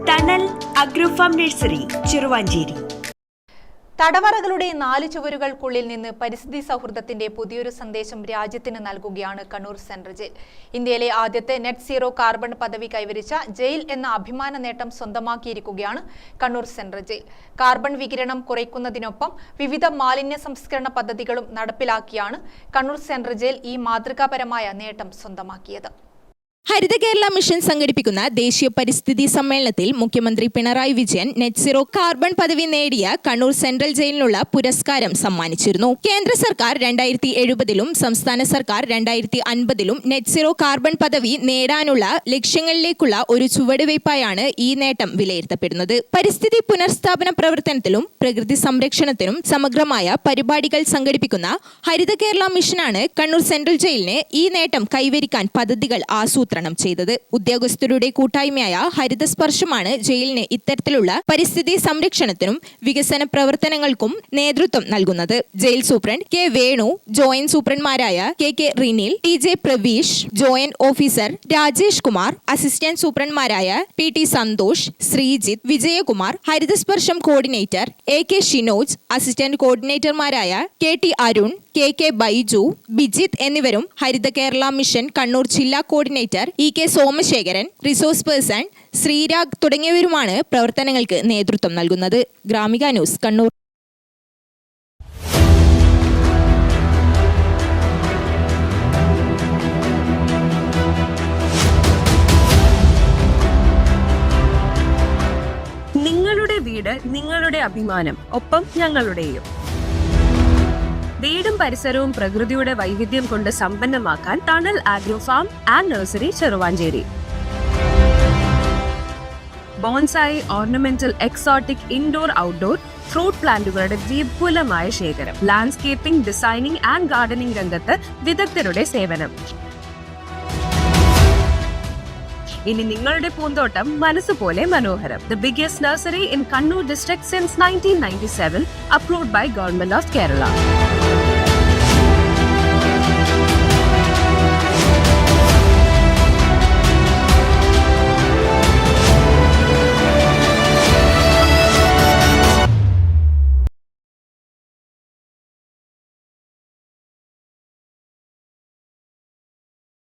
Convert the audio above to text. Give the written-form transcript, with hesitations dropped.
തണൽ അഗ്രോഫാം നഴ്സറി, ചെറുവാഞ്ചേരി. തടവറകളുടെ 4 ചുവരുകൾക്കുള്ളിൽ നിന്ന് പരിസ്ഥിതി സൗഹൃദത്തിന്റെ പുതിയൊരു സന്ദേശം രാജ്യത്തിന് നൽകുകയാണ് കണ്ണൂർ സെൻട്രൽ ജയിൽ. ഇന്ത്യയിലെ ആദ്യത്തെ നെറ്റ് സീറോ കാർബൺ പദവി കൈവരിച്ച ജയിൽ എന്ന അഭിമാന നേട്ടം സ്വന്തമാക്കിയിരിക്കുകയാണ് കണ്ണൂർ സെൻട്രൽ ജയിൽ. കാർബൺ വികിരണം കുറയ്ക്കുന്നതിനൊപ്പം വിവിധ മാലിന്യ സംസ്കരണ പദ്ധതികളും നടപ്പിലാക്കിയാണ് കണ്ണൂർ സെൻട്രൽ ജയിൽ ഈ മാതൃകാപരമായ നേട്ടം സ്വന്തമാക്കിയത്. ഹരിത കേരള മിഷൻ സംഘടിപ്പിക്കുന്ന ദേശീയ പരിസ്ഥിതി സമ്മേളനത്തിൽ മുഖ്യമന്ത്രി Pinarayi Vijayan net zero carbon പദവി നേടിയ കണ്ണൂർ സെൻട്രൽ ജയിലിനുള്ള പുരസ്കാരം സമ്മാനിച്ചിരുന്നു. കേന്ദ്ര സർക്കാർ 2070-ലും സംസ്ഥാന സർക്കാർ 2050-ലും നെറ്റ് സീറോ കാർബൺ പദവി നേടാനുള്ള ലക്ഷ്യങ്ങളിലേക്കുള്ള ഒരു ചുവടുവയ്പായാണ് ഈ നേട്ടം വിലയിരുത്തപ്പെടുന്നത്. പരിസ്ഥിതി പുനഃസ്ഥാപന പ്രവർത്തനത്തിലും പ്രകൃതി സംരക്ഷണത്തിനും സമഗ്രമായ പരിപാടികൾ സംഘടിപ്പിക്കുന്ന ഹരിത കേരള മിഷനാണ് കണ്ണൂർ സെൻട്രൽ ജയിലിന് ഈ നേട്ടം കൈവരിക്കാൻ പദ്ധതികൾ ആസൂത്രണം ചെയ്തത്. ഉദ്യോഗസ്ഥരുടെ കൂട്ടായ്മയായ ഹരിത സ്പർശമാണ് ജയിലിന് ഇത്തരത്തിലുള്ള പരിസ്ഥിതി സംരക്ഷണത്തിനും വികസന പ്രവർത്തനങ്ങൾക്കും നേതൃത്വം നൽകുന്നത്. Jail superintendent K Venu, joint സൂപ്രണ്ട്മാരായ K Rinil, T Praveesh, joint officer Rajesh Kumar, assistant സൂപ്രണ്ട്മാരായ T Santhosh, Sreejith, Vijayakumar, Haritha Sparsham coordinator K Shinoj, assistant കോർഡിനേറ്റർമാരായ ടി അരുൺ, കെ ബൈജു, ബിജിത്ത് എന്നിവരും ഹരിത കേരള മിഷൻ കണ്ണൂർ ജില്ലാ coordinator K Somasekharan, resource person Sreerag തുടങ്ങിയവരുമാണ് പ്രവർത്തനങ്ങൾക്ക് നേതൃത്വം നൽകുന്നത്. ഗ്രാമിക ന്യൂസ്, കണ്ണൂർ. നിങ്ങളുടെ വീട് നിങ്ങളുടെ അഭിമാനം, ഒപ്പം ഞങ്ങളുടെയും. വീടും പരിസരവും പ്രകൃതിയുടെ വൈവിധ്യം കൊണ്ട് സമ്പന്നമാക്കാൻ Thanal agro farm and nursery, Cheruvanchery. Bonsai, ornamental, exotic, indoor, outdoor fruit പ്ലാന്റുകളുടെ വിപുലമായ ശേഖരം. ലാൻഡ്സ്കേപ്പിംഗ്, ഡിസൈനിംഗ് ആൻഡ് ഗാർഡനിംഗ് രംഗത്ത് വിദഗ്ധരുടെ സേവനം. ഇനി നിങ്ങളുടെ പൂന്തോട്ടം മനസ്സുപോലെ മനോഹരം. The biggest nursery in Kannur district since 1997, approved by Government of Kerala.